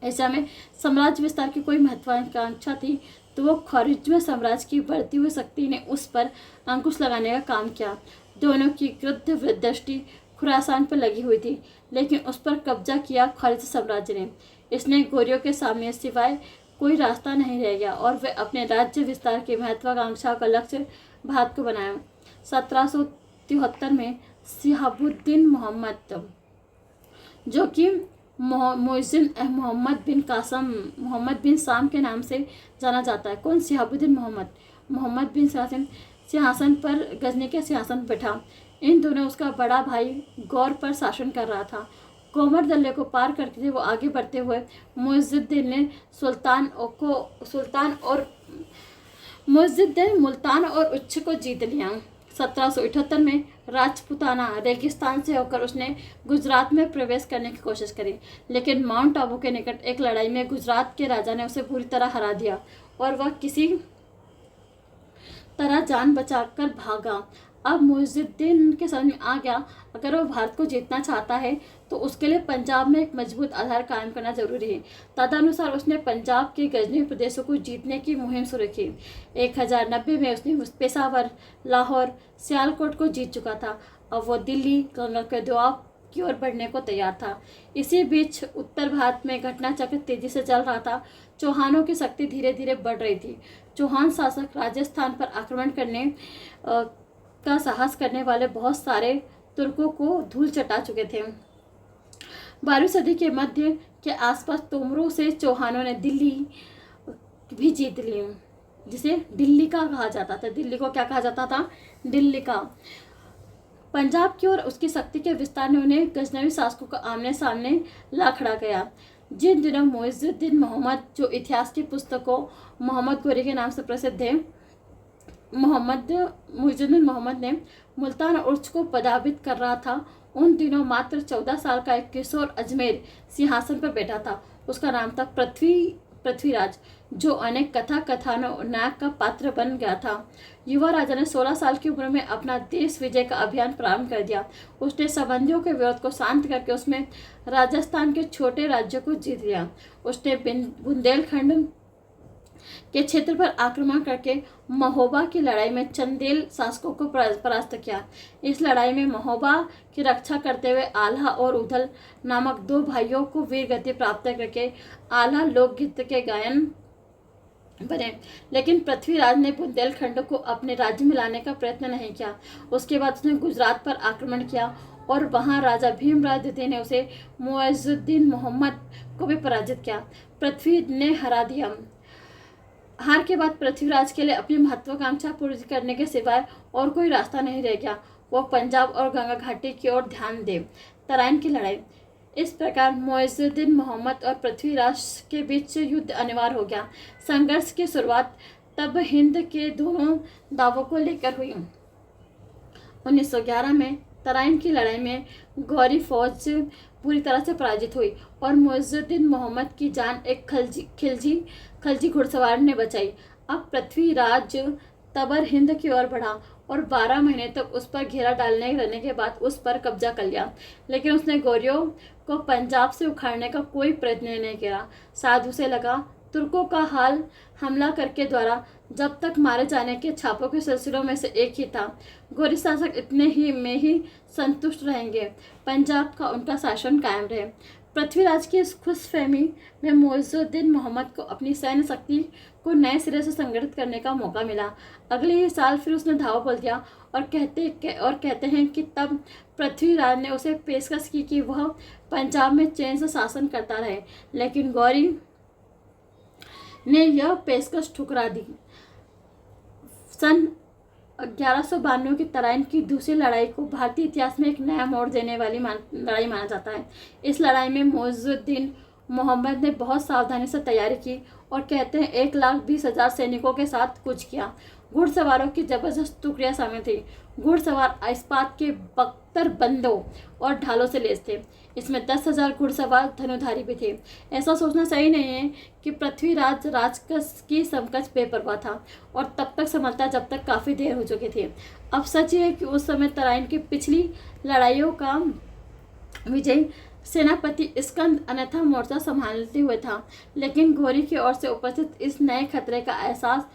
एशिया में साम्राज्य विस्तार की कोई महत्वाकांक्षा थी, तो वो ख्वारिज़मी साम्राज्य की बढ़ती हुई शक्ति ने उस पर अंकुश लगाने का काम किया। दोनों की क्रुद्ध दृष्टि खुरासान पर लगी हुई थी, लेकिन उस पर कब्जा किया ख्वारिज़मी साम्राज्य ने। इसने गौरियों के सामने सिवाय कोई रास्ता नहीं रह गया और वे अपने राज्य विस्तार की महत्वाकांक्षा का लक्ष्य भारत को बनाया। 1773 में शिहाबुद्दीन मोहम्मद, जो कि मोहसिन मोहम्मद बिन शाम के नाम से जाना जाता है। कौन? शिहाबुद्दीन मोहम्मद बिन शाम सिंहासन पर, गजनी के सिंहासन पर बैठा। इन दोनों उसका बड़ा भाई गौर पर शासन कर रहा था। कोमर दर्रे को पार करके वो आगे बढ़ते हुए मुइज़ुद्दीन ने मुल्तान और उच्च को जीत लिया। 1778 में राजपुताना रेगिस्तान से होकर उसने गुजरात में प्रवेश करने की कोशिश करी, लेकिन माउंट आबू के निकट एक लड़ाई में गुजरात के राजा ने उसे बुरी तरह हरा दिया और वह किसी तरह जान बचाकर भागा। अब मुइज़ुद्दीन के समझ में आ गया, अगर वो भारत को जीतना चाहता है तो उसके लिए पंजाब में एक मजबूत आधार कायम करना जरूरी है। तदनुसार उसने पंजाब के गजनी प्रदेशों को जीतने की मुहिम शुरू की। 1090 में उसने पेशावर, लाहौर, सियालकोट को जीत चुका था। अब वो दिल्ली, गंगा के दोआब की ओर बढ़ने को तैयार था। इसी बीच उत्तर भारत में घटनाचक्र तेजी से चल रहा था। चौहानों की शक्ति धीरे धीरे बढ़ रही थी। चौहान शासक राजस्थान पर आक्रमण करने का साहस करने वाले बहुत सारे तुर्कों को धूल चटा चुके थे। 12वीं सदी के मध्य के आसपास तोमरों से चौहानों ने दिल्ली भी जीत ली, जिसे दिल्ली का कहा जाता था। दिल्ली को क्या कहा जाता था? दिल्ली का। पंजाब की ओर उसकी शक्ति के विस्तार ने उन्हें गजनवी शासकों को आमने सामने ला खड़ा किया। जिन दिनों मुइज़ुद्दीन मोहम्मद, जो इतिहास की पुस्तकों मोहम्मद गोरी के नाम से प्रसिद्ध है, मुइज़ुद्दीन मोहम्मद ने मुल्तान और उर्च को पराजित कर रहा था, उन दिनों मात्र 14 साल का एक किशोर अजमेर सिंहासन पर बैठा था। उसका नाम था पृथ्वीराज, जो अनेक कथानों नायक का पात्र बन गया था। युवा राजा ने 16 साल की उम्र में अपना देश विजय का अभियान प्रारंभ कर दिया। उसने संबंधियों के विरोध को शांत करके उसमें राजस्थान के छोटे राज्यों को जीत लिया। उसने बुंदेलखंड के क्षेत्र पर आक्रमण करके महोबा की लड़ाई में चंदेल शासकों को परास्त किया। इस लड़ाई में महोबा की रक्षा करते हुए आल्हा और उधल नामक दो भाइयों को वीर गति प्राप्त करके आल्हा लोकगीत के गायन बने, लेकिन पृथ्वीराज ने बुंदेलखंड को अपने राज्य में लाने का प्रयत्न नहीं किया। उसके बाद उसने गुजरात पर आक्रमण किया और वहां राजा भीमराव द्वितीय ने उसे मुइज़ुद्दीन मोहम्मद को भी पराजित किया। पृथ्वी ने हरा दिया। हार के बाद पृथ्वीराज के लिए अपनी महत्वाकांक्षा पूरी करने के सिवाय और कोई रास्ता नहीं रह गया। वो पंजाब और गंगा घाटी की ओर ध्यान दे। तराइन की लड़ाई। इस प्रकार मुइज़ुद्दीन मोहम्मद और पृथ्वीराज के बीच युद्ध अनिवार्य हो गया। संघर्ष की शुरुआत तब हिंद के दोनों दावों को लेकर हुई। 1911 में तराइन की लड़ाई में गौरी फौज पूरी तरह से पराजित हुई और मुइज़ुद्दीन मोहम्मद की जान एक खलजी घुड़सवार ने बचाई। अब पृथ्वीराज तबर हिंद की ओर बढ़ा और 12 महीने तक उस पर घेरा डालने रहने के बाद उस पर कब्जा कर लिया, लेकिन उसने गौरियों को पंजाब से उखाड़ने का कोई प्रयत्न नहीं किया। शायद उसे लगा तुर्कों का हाल हमला करके द्वारा जब तक मारे जाने के छापों के सिलसिलों में से एक ही था। गौरी शासक इतने ही में ही संतुष्ट रहेंगे, पंजाब का उनका शासन कायम रहे। पृथ्वीराज की इस खुशफहमी में मुइज़ुद्दीन मोहम्मद को अपनी सैन्य शक्ति को नए सिरे से संगठित करने का मौका मिला। अगले ही साल फिर उसने धावा बोल दिया और कहते हैं कि तब पृथ्वीराज ने उसे पेशकश की कि वह पंजाब में चैन से शासन करता रहे, लेकिन गौरी ने यह पेशकश ठुकरा दी। सन 1192 की तराइन की दूसरी लड़ाई को भारतीय इतिहास में एक नया मोड़ देने वाली लड़ाई माना जाता है। इस लड़ाई में मुइज़ुद्दीन मोहम्मद ने बहुत सावधानी से तैयारी की और कहते हैं 1,20,000 सैनिकों के साथ कूच किया। घुड़सवारों की जबरदस्त टुकड़ियां शामिल थी। घुड़सवार इस्पात के बख्तर बंदों और ढालों से लैस थे। इसमें 10,000 घुड़सवार धनुधारी भी थे। ऐसा सोचना सही नहीं है कि पृथ्वीराज राजकस की समकक्ष बेपरवाह था और तब तक संभलता जब तक काफ़ी देर हो चुकी थी। अब सच है कि उस समय तराइन की पिछली लड़ाइयों का विजय सेनापति स्कंद अन्यथा मोर्चा संभालते हुए था, लेकिन घोरी की ओर से उपस्थित इस नए खतरे का एहसास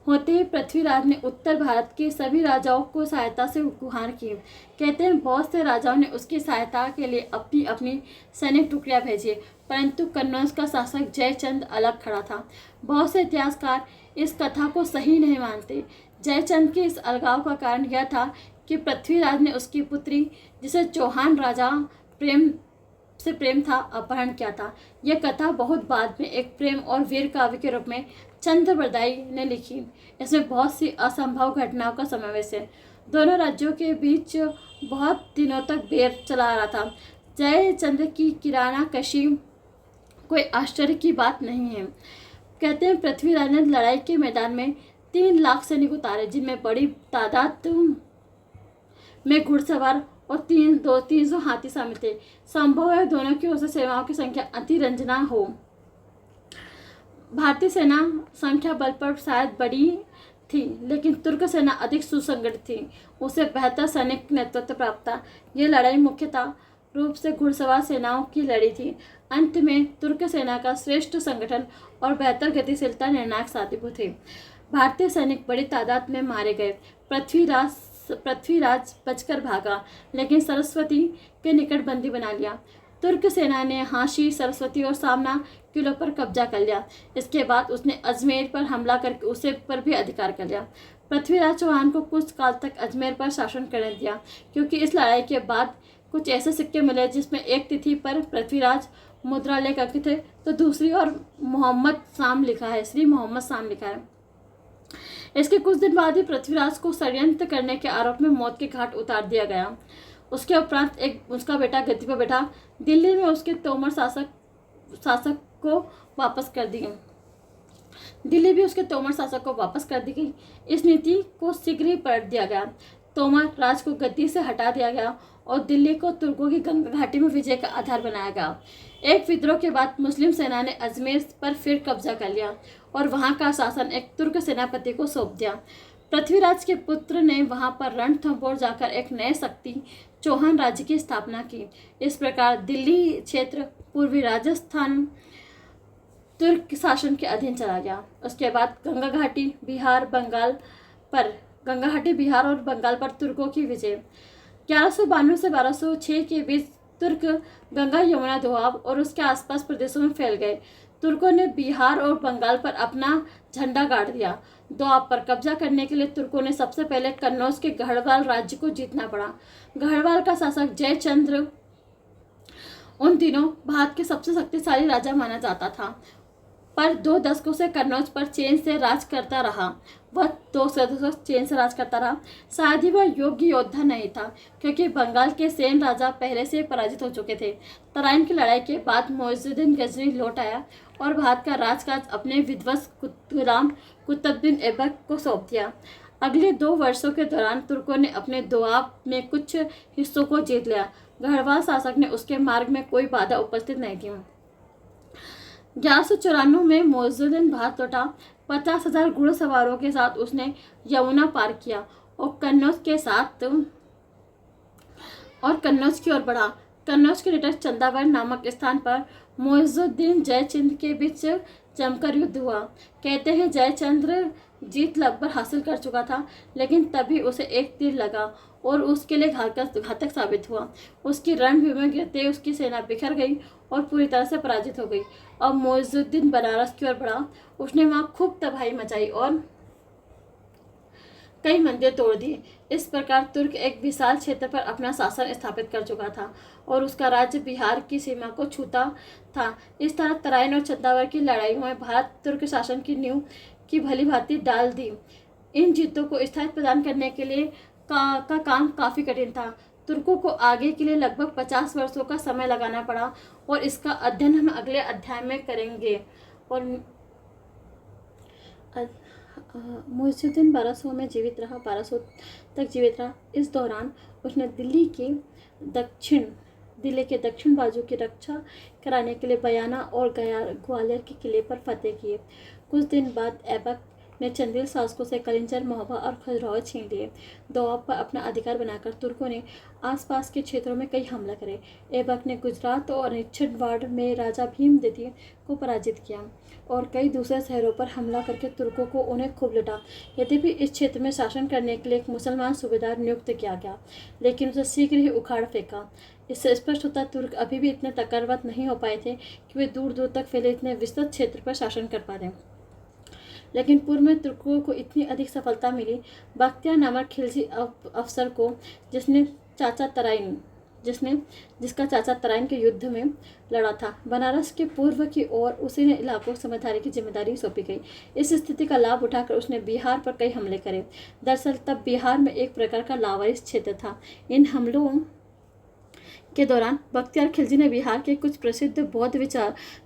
होते ही पृथ्वीराज ने उत्तर भारत के सभी राजाओं को सहायता से गुहार की। कहते हैं बहुत से राजाओं ने उसकी सहायता के लिए अपनी अपनी सैनिक टुकड़ियां भेजी, परंतु कन्नौज का शासक जयचंद अलग खड़ा था। बहुत से इतिहासकार इस कथा को सही नहीं मानते। जयचंद के इस अलगाव का कारण यह था कि पृथ्वीराज ने उसकी पुत्री, जिसे चौहान राजा प्रेम था, अपहरण किया था। यह कथा बहुत बाद में एक प्रेम और वीर काव्य के रूप में चंद्रबरदाई ने लिखी। इसमें बहुत सी असंभव घटनाओं का समावेश है। दोनों राज्यों के बीच बहुत दिनों तक बैर चला आ रहा था। जयचंद्र की किराना कशी कोई आश्चर्य की बात नहीं है। कहते हैं पृथ्वीराज ने लड़ाई के मैदान में 3 लाख सैनिक उतारे, जिनमें बड़ी तादाद में घुड़सवार और 300 हाथी शामिल थे। संभव है दोनों की ओर से सेनाओं की संख्या अतिरंजना हो। भारतीय सेना संख्या बल पर शायद बड़ी थी, लेकिन तुर्क सेना अधिक सुसंगठित थी। उसे बेहतर सैनिक नेतृत्व प्राप्त था। यह लड़ाई मुख्यतः रूप से घुड़सवार सेनाओं की लड़ी थी। अंत में तुर्क सेना का श्रेष्ठ संगठन और बेहतर गतिशीलता निर्णायक साबित हुए थे। भारतीय सैनिक बड़ी तादाद में मारे गए। पृथ्वीराज बचकर भागा, लेकिन सरस्वती के निकट बंदी बना लिया। तुर्क सेना ने हाशी, सरस्वती और सामना किलों पर कब्जा कर लिया। इसके बाद उसने अजमेर पर हमला करके उसे पर भी अधिकार कर लिया। पृथ्वीराज चौहान को कुछ काल तक अजमेर पर शासन करने दिया, क्योंकि इस लड़ाई के बाद कुछ ऐसे सिक्के मिले जिसमें एक तिथि पर पृथ्वीराज मुद्रा लेख अंकित है, तो दूसरी और श्री मोहम्मद शाम लिखा है। इसके कुछ दिन बाद ही पृथ्वीराज को षड्यंत्र करने के आरोप में मौत के घाट उतार दिया गया। उसके उपरांत उसका बेटा गद्दी पर बैठा। दिल्ली में उसके तोमर शासक को वापस कर दी गई। इस नीति को शीघ्र ही पलट दिया गया। तोमर राज को गद्दी से हटा दिया गया और दिल्ली को तुर्कों की गंगा घाटी में विजय का आधार बनाया गया। एक विद्रोह के बाद मुस्लिम सेना ने अजमेर पर फिर कब्जा कर लिया और वहां का शासन एक तुर्क सेनापति को सौंप दिया। पृथ्वीराज के पुत्र ने वहां पर रणथंभौर जाकर एक नए शक्ति चौहान राज्य की स्थापना की। इस प्रकार दिल्ली क्षेत्र पूर्वी राजस्थान तुर्क शासन के अधीन चला गया। उसके बाद गंगा घाटी, बिहार और बंगाल पर तुर्कों की विजय। 1192 से 1206 के बीच तुर्क गंगा, यमुना, दोआब और उसके आसपास प्रदेशों में फैल गए। तुर्कों ने बिहार और बंगाल पर अपना झंडा गाड़ दिया। दोआब पर कब्जा करने के लिए तुर्कों ने सबसे पहले कन्नौज के गढ़वाल राज्य को जीतना पड़ा। गढ़वाल का शासक जयचंद्र उन दिनों भारत के सबसे शक्तिशाली राजा माना जाता था, पर 2 दशकों से कन्नौज पर चैन से राज करता रहा। वह 2 दशकों चैन से राज करता रहा। शायद ही वह योग्य योद्धा नहीं था, क्योंकि बंगाल के सेन राजा पहले से पराजित हो चुके थे। तराइन की लड़ाई के बाद मुइजुद्दीन गजनी लौट आया और भारत का राजकाज अपने विध्वंस गुलाम कुतुबुद्दीन ऐबक को सौंप दिया। अगले 2 वर्षों के दौरान तुर्कों ने अपने दोआब में कुछ हिस्सों को जीत लिया। गढ़वाल शासक ने उसके मार्ग में कोई बाधा उपस्थित नहीं की। 1194 में मुइजुद्दीन भारत लौटा। 50,000 घुड़सवारों के साथ उसने यमुना पार किया और कन्नौज की ओर बढ़ा। कन्नौज के निकट चंदावड़ नामक स्थान पर मुइजुद्दीन जयचंद्र के बीच जमकर युद्ध हुआ। कहते हैं जयचंद्र जीत लगभग हासिल कर चुका था, लेकिन तभी उसे एक तीर लगा और उसके लिए घातक साबित हुआ। उसकी रणभूमि में गिरते उसकी सेना बिखर गई और पूरी तरह से पराजित हो गई। अब मुइजुद्दीन बनारस की ओर बढ़ा। उसने वहां खूब तबाही मचाई और कई मंदिर तोड़ दिए। इस प्रकार तुर्क एक विशाल क्षेत्र पर अपना शासन स्थापित कर चुका था और उसका राज्य बिहार की सीमा को छूता था। इस तरह तराइन और चंदावड़ की लड़ाइयों में भारत तुर्क शासन की नींव की भली भांति डाल दी। इन जीतों को स्थायित्व प्रदान करने के लिए का काम काफ़ी कठिन था। तुर्कों को आगे के लिए लगभग 50 वर्षों का समय लगाना पड़ा और इसका अध्ययन हम अगले अध्याय में करेंगे। और मुइजुद्दीन 1200 में जीवित रहा, 1200 तक जीवित रहा। इस दौरान उसने दिल्ली के दक्षिण बाजू की रक्षा कराने के लिए बयाना और ग्वालियर के किले पर फतेह किए। कुछ दिन बाद ऐबक ने चंदेल शासकों से कलिंजर, महोबा और खजुराहो छीन लिए। दोआब पर अपना अधिकार बनाकर तुर्कों ने आसपास के क्षेत्रों में कई हमला करे। ऐबक ने गुजरात और निच्छवाड़ में राजा भीम द्वितीय को पराजित किया और कई दूसरे शहरों पर हमला करके तुर्कों को उन्हें खूब लुटा। यद्यपि इस क्षेत्र में शासन करने के लिए एक मुसलमान सूबेदार नियुक्त किया गया, लेकिन उसे शीघ्र ही उखाड़ फेंका। इससे स्पष्ट होता तुर्क अभी भी इतने तकरवत नहीं हो पाए थे कि वे दूर दूर तक फैले इतने विस्तृत क्षेत्र पर शासन कर पाते। लेकिन पूर्व में तुर्कों को इतनी अधिक सफलता मिली। बख्तियार नामक खिलजी अफसर को जिसका चाचा तराइन के युद्ध में लड़ा था, बनारस के पूर्व की ओर उसी ने इलाकों की समझदारी की जिम्मेदारी सौंपी गई। इस स्थिति का लाभ उठाकर उसने बिहार पर कई हमले करे। दरअसल तब बिहार में एक प्रकार का लावारिस क्षेत्र था। इन हमलों के दौरान बख्तियार खिलजी ने बिहार के कुछ प्रसिद्ध बौद्ध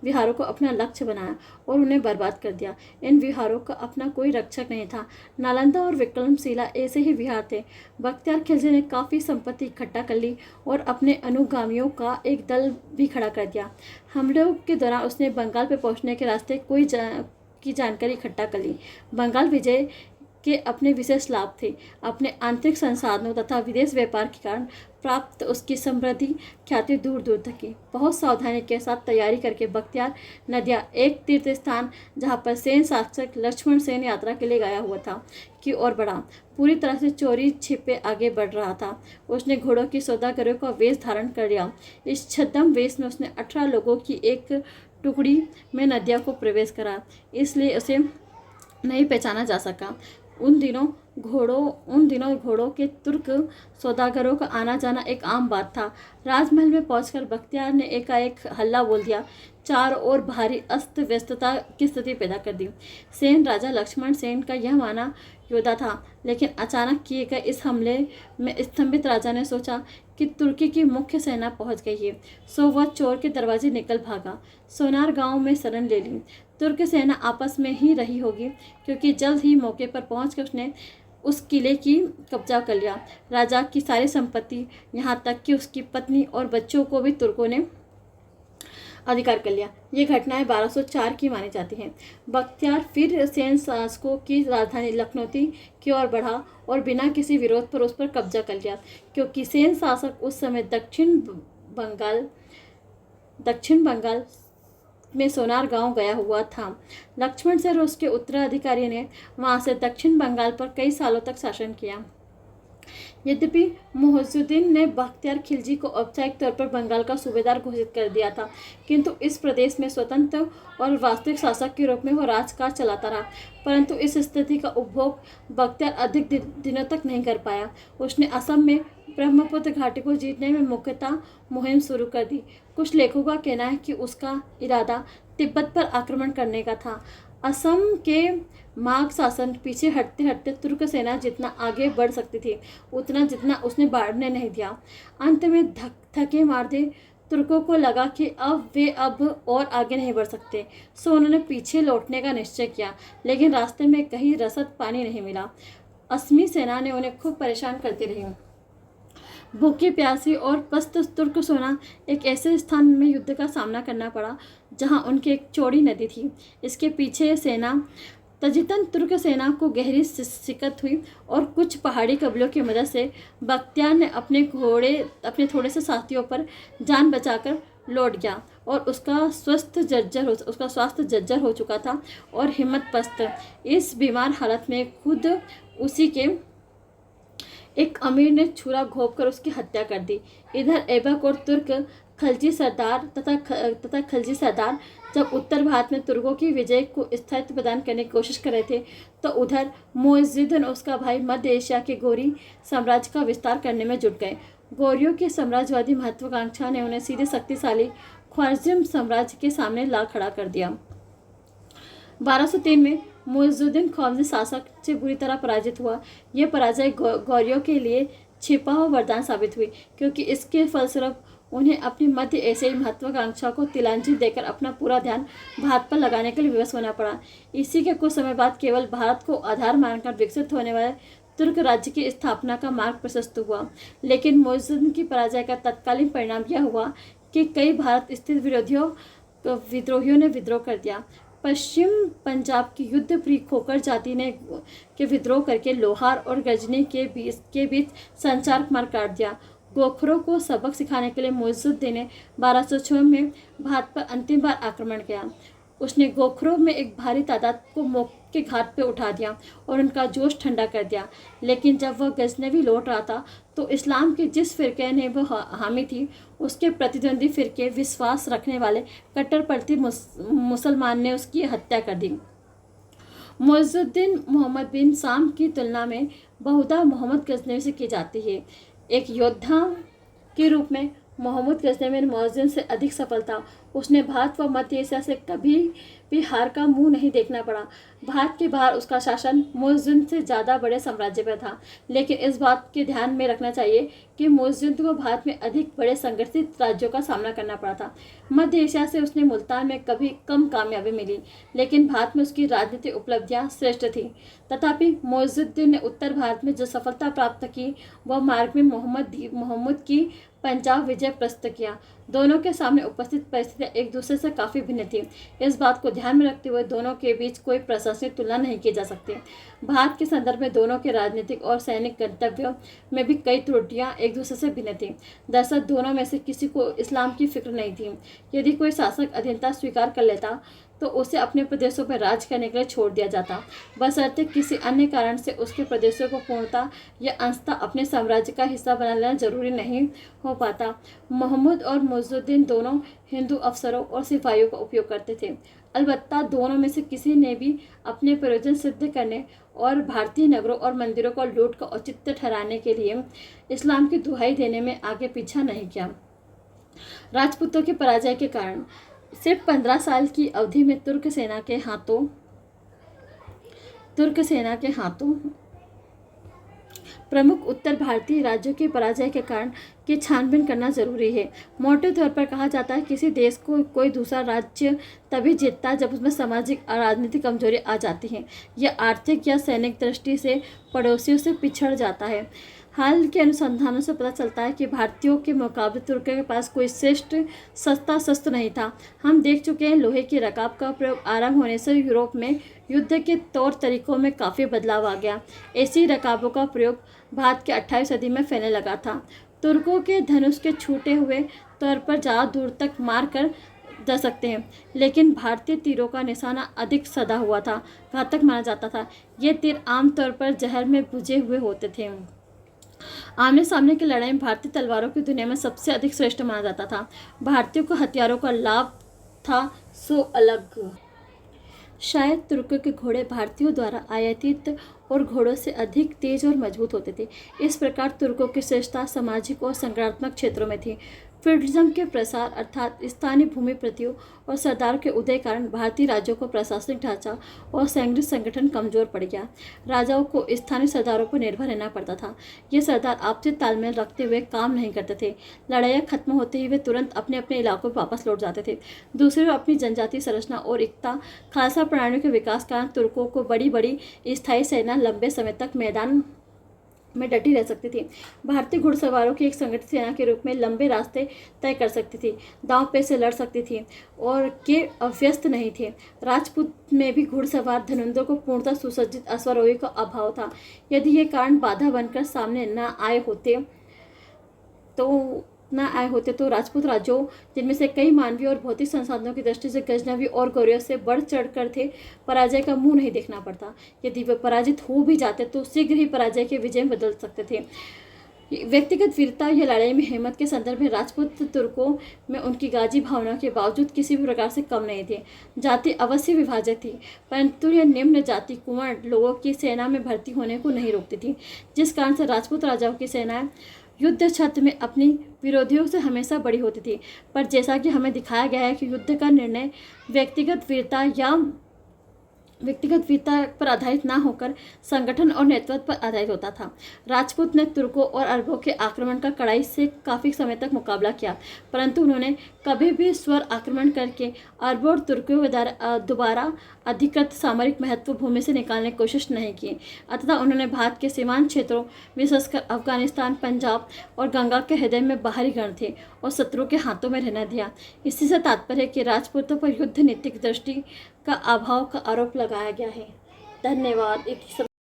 विहारों को अपना लक्ष्य बनाया और उन्हें बर्बाद कर दिया। इन विहारों का अपना कोई रक्षक नहीं था। नालंदा और विक्रमशिला ऐसे ही विहार थे। बख्तियार खिलजी ने काफ़ी संपत्ति इकट्ठा कर ली और अपने अनुगामियों का एक दल भी खड़ा कर दिया। हमलों के दौरान उसने बंगाल पर पहुंचने के रास्ते की जानकारी इकट्ठा कर ली। बंगाल विजय के अपने विशेष लाभ थे। अपने आंतरिक संसाधनों तथा विदेश व्यापार के कारण प्राप्त उसकी समृद्धि ख्याति दूर दूर तक की। बहुत सावधानी के साथ तैयारी करके बख्तियार नदिया एक तीर्थ स्थान जहाँ पर सेन शासक लक्ष्मण सेन यात्रा के लिए गया हुआ था की ओर बढ़ा। पूरी तरह से चोरी छिपे आगे बढ़ रहा था। उसने घोड़ों की सौदागरों का वेश धारण कर लिया। इस छद्म वेश में उसने 18 लोगों की एक टुकड़ी में नदिया को प्रवेश करा, इसलिए उसे नहीं पहचाना जा सका। उन दिनों घोड़ों के तुर्क सौदागरों का आना जाना एक आम बात था। राजमहल में पहुंचकर बख्तियार ने एकाएक हल्ला बोल दिया। चारों ओर भारी अस्त व्यस्तता की स्थिति पैदा कर दी। सेन राजा लक्ष्मण सेन का यह माना योद्धा था, लेकिन अचानक किए गए इस हमले में स्तंभित राजा ने सोचा कि तुर्की की मुख्य सेना पहुंच गई है, सो वह चोर के दरवाजे निकल भागा। सोनार गांव में शरण ले ली। तुर्क सेना आपस में ही रही होगी, क्योंकि जल्द ही मौके पर पहुंचकर उसने उस किले की कब्जा कर लिया। राजा की सारी संपत्ति, यहाँ तक कि उसकी पत्नी और बच्चों को भी तुर्कों ने अधिकार कर लिया। ये घटनाएं 1204 की मानी जाती हैं। बख्तियार फिर सेन शासकों की राजधानी लखनौती की ओर बढ़ा और बिना किसी विरोध पर उस पर कब्जा कर लिया, क्योंकि सेन शासक उस समय दक्षिण बंगाल में सोनार गांव गया हुआ था। लक्ष्मण सेन और उसके उत्तराधिकारी ने वहां से दक्षिण बंगाल पर कई सालों तक शासन किया। यद्यपि मुइज़ुद्दीन ने बख्तियार खिलजी को औपचारिक तौर पर बंगाल का सूबेदार घोषित कर दिया था, किंतु इस प्रदेश में स्वतंत्र और वास्तविक शासक के रूप में वो राजकाज चलाता रहा। परंतु इस स्थिति का उपभोग बख्तियार अधिक दिनों तक नहीं कर पाया। उसने असम में ब्रह्मपुत्र घाटी को जीतने में मुख्यतः मुहिम शुरू कर दी। कुछ लेखकों का कहना है कि उसका इरादा तिब्बत पर आक्रमण करने का था। असम के माघ शासन पीछे हटते हटते तुर्क सेना जितना आगे बढ़ सकती थी उतना जितना उसने बढ़ने नहीं दिया। अंत में थके मारते तुर्कों को लगा कि अब और आगे नहीं बढ़ सकते, सो उन्होंने पीछे लौटने का निश्चय किया, लेकिन रास्ते में कहीं रसद पानी नहीं मिला। असमी सेना ने उन्हें खूब परेशान करती रही। भूखी प्यासी और पस्त तुर्क सेना एक ऐसे स्थान में युद्ध का सामना करना पड़ा जहां उनकी एक चौड़ी नदी थी। इसके पीछे सेना तजितन तुर्क सेना को गहरी शिकस्त हुई और कुछ पहाड़ी कबीलों की मदद से बख्तियार ने अपने थोड़े से साथियों पर जान बचाकर लौट गया और उसका स्वास्थ्य जर्जर हो चुका था और हिम्मत पस्त। इस बीमार हालत में खुद उसी के एक अमीर ने छुरा घोंपकर उसकी हत्या कर दी। इधर ऐबक और तुर्क खलजी सरदार जब उत्तर भारत में तुर्कों की विजय को स्थायित्व प्रदान करने की कोशिश कर रहे थे, तो उधर मुइज़ुद्दीन और उसका भाई मध्य एशिया के गौरी साम्राज्य का विस्तार करने में जुट गए। गौरियों की साम्राज्यवादी महत्वाकांक्षा ने उन्हें सीधे शक्तिशाली ख्वारिज़्म साम्राज्य के सामने ला खड़ा कर दिया। 1203 में मुइज़ुद्दीन ख्वारिज़्मी शासक से बुरी तरह पराजित हुआ। यह पराजय गौरियों के लिए छिपा हुआ वरदान साबित हुई, क्योंकि इसके फलस्वरूप उन्हें अपनी मध्य एशियाई महत्वाकांक्षा को तिलांजलि देकर अपना पूरा ध्यान भारत पर लगाने के लिए विवश होना पड़ा। इसी के कुछ समय बाद केवल भारत को आधार मानकर विकसित होने वाले तुर्क राज्य की स्थापना का मार्ग प्रशस्त हुआ। लेकिन मुइज़ुद्दीन की पराजय का तत्कालीन परिणाम यह हुआ कि कई भारत स्थित विद्रोहियों ने विद्रोह कर दिया। पश्चिम पंजाब की युद्ध प्रिय खोखर जाति ने के विद्रोह करके लोहार और गजनी के बीच संचार मार्ग काट दिया। गोखरों को सबक सिखाने के लिए मुइज़ुद्दीन ने 1206 में भारत पर अंतिम बार आक्रमण किया। उसने गोखरों में एक भारी तादाद को मोक के घाट पर उठा दिया और उनका जोश ठंडा कर दिया। लेकिन जब वह गजनवी लौट रहा था, तो इस्लाम के जिस फिरके ने वह हामी थी, उसके प्रतिद्वंदी फिरके विश्वास रखने वाले कट्टरपंथी मुसलमान ने उसकी हत्या कर दी। मुइज़ुद्दीन मोहम्मद बिन साम की तुलना में बहुधा मोहम्मद गजनवी से की जाती है। एक योद्धा के रूप में मोहम्मद गजनवी ने मुइज़ुद्दीन से अधिक सफल था। उसने भारत व मध्य एशिया से कभी भी हार का मुंह नहीं देखना पड़ा। भारत के बाहर उसका शासन मुइज़ुद्दीन से ज़्यादा बड़े साम्राज्य पर था, लेकिन इस बात के ध्यान में रखना चाहिए कि मुइज़ुद्दीन को भारत में अधिक बड़े संगठित राज्यों का सामना करना पड़ा था। मध्य एशिया से उसने मुल्तान में कभी कम कामयाबी मिली, लेकिन भारत में उसकी राजनीतिक उपलब्धियां श्रेष्ठ थी। तथापि मुइज़ुद्दीन ने उत्तर भारत में जो सफलता प्राप्त की, वह मार्ग में मोहम्मद की पंजाब विजय प्रस्तुत किया। दोनों के सामने उपस्थित परिस्थितियां एक दूसरे से काफ़ी भिन्न थी। इस बात को ध्यान में रखते हुए दोनों के बीच कोई प्रशंसनीय तुलना नहीं की जा सकती। भारत के संदर्भ में दोनों के राजनीतिक और सैनिक गंतव्यों में भी कई त्रुटियां एक दूसरे से भिन्न थीं। दरअसल दोनों में से किसी को इस्लाम की फिक्र नहीं थी। यदि कोई शासक अधीनता स्वीकार कर लेता, तो उसे अपने प्रदेशों पर राज करने के लिए छोड़ दिया जाता, बशर्ते किसी अन्य कारण से उसके प्रदेशों को पूर्णतः या अंशतः अपने साम्राज्य का हिस्सा बना लेना जरूरी नहीं हो पाता। मोहम्मद और मुइज़ुद्दीन दोनों हिंदू अफसरों और सिपाहियों का उपयोग करते थे। अलबत्ता दोनों में से किसी ने भी अपने प्रयोजन सिद्ध करने और भारतीय नगरों और मंदिरों को लूट का औचित्य ठहराने के लिए इस्लाम की दुहाई देने में आगे पीछा नहीं किया। राजपूतों की पराजय के कारण सिर्फ 15 साल की अवधि में तुर्क सेना के हाथों प्रमुख उत्तर भारतीय राज्यों की पराजय के कारण की छानबीन करना जरूरी है। मोटे तौर पर कहा जाता है किसी देश को कोई दूसरा राज्य तभी जीतता है जब उसमें सामाजिक और राजनीतिक कमजोरी आ जाती है या आर्थिक या सैनिक दृष्टि से पड़ोसियों से पिछड़ जाता है। हाल के अनुसंधानों से पता चलता है कि भारतीयों के मुकाबले तुर्कों के पास कोई श्रेष्ठ सस्ता शस्त्र नहीं था। हम देख चुके हैं लोहे की रकाब का प्रयोग आरंभ होने से यूरोप में युद्ध के तौर तरीकों में काफ़ी बदलाव आ गया। ऐसी रकाबों का प्रयोग भारत के 28वीं सदी में फैलने लगा था। तुर्कों के धनुष के छूटे हुए तौर पर ज़्यादा दूर तक मार कर जा सकते हैं, लेकिन भारतीय तीरों का निशाना अधिक सदा हुआ था, घातक माना जाता था। ये तीर आमतौर पर जहर में बुझे हुए होते थे। आमने सामने की लड़ाई में भारतीय तलवारों की दुनिया में सबसे अधिक श्रेष्ठ माना जाता था। भारतीयों को हथियारों का लाभ था सो अलग। शायद तुर्कों के घोड़े भारतीयों द्वारा आयातित और घोड़ों से अधिक तेज और मजबूत होते थे। इस प्रकार तुर्कों की श्रेष्ठता सामाजिक और संगठनात्मक क्षेत्रों में थी। फ्यूडलिज्म के प्रसार अर्थात स्थानीय भूमि प्रतियों और सरदारों के उदय कारण भारतीय राज्यों का प्रशासनिक ढांचा और सैन्य संगठन कमजोर पड़ गया। राजाओं को स्थानीय सरदारों पर निर्भर रहना पड़ता था। ये सरदार आपसी तालमेल रखते हुए काम नहीं करते थे। लड़ाइयाँ खत्म होते ही वे तुरंत अपने अपने इलाकों में वापस लौट जाते थे। दूसरी ओर अपनी जनजातीय संरचना और एकता खालसा प्रणालियों के विकास कारण तुर्कों को बड़ी बड़ी स्थायी सेना लंबे समय तक मैदान में डटी रह सकती थी। भारतीय घुड़सवारों की एक संगठित सेना के रूप में लंबे रास्ते तय कर सकती थी, दांव पे से लड़ सकती थी और के अव्यस्त नहीं थे। राजपूत में भी घुड़सवार धनुंधर को पूर्णतः सुसज्जित अश्वारोही का अभाव था। यदि ये कारण बाधा बनकर सामने न आए होते तो राजपूत राज्यों, जिनमें से कई मानवीय और भौतिक संसाधनों की दृष्टि से गजनवी और गौरव से बढ़ चढ़ कर थे, पराजय का मुंह नहीं देखना पड़ता। यदि वे पराजित हो भी जाते तो शीघ्र ही पराजय के विजय में बदल सकते थे। व्यक्तिगत वीरता या लड़ाई में हिम्मत के संदर्भ में राजपूत तुर्कों में उनकी गाजी भावना के बावजूद किसी भी प्रकार से कम नहीं थे। जाति अवश्य विभाजित थी, परंतु यह निम्न जाति कुंवर लोगों की सेना में भर्ती होने को नहीं रोकती थी, जिस कारण से राजपूत राजाओं की सेनाएं युद्ध क्षेत्र में अपनी विरोधियों से हमेशा बड़ी होती थी। पर जैसा कि हमें दिखाया गया है कि युद्ध का निर्णय व्यक्तिगत वीरता पर आधारित ना होकर संगठन और नेतृत्व पर आधारित होता था। राजपूत ने तुर्कों और अरबों के आक्रमण का कड़ाई से काफ़ी समय तक मुकाबला किया, परंतु उन्होंने कभी भी स्वर आक्रमण करके अरबों और तुर्कों को दोबारा अधिकृत सामरिक महत्व भूमि से निकालने की कोशिश नहीं की। अतः उन्होंने भारत के सीमांत क्षेत्रों, विशेषकर अफगानिस्तान, पंजाब और गंगा के हृदय में बाहरी गण थे और शत्रु के हाथों में रहने दिया। इसी से तात्पर्य है कि राजपूतों पर युद्ध नीतिक दृष्टि का अभाव का आरोप लगाया गया है। धन्यवाद।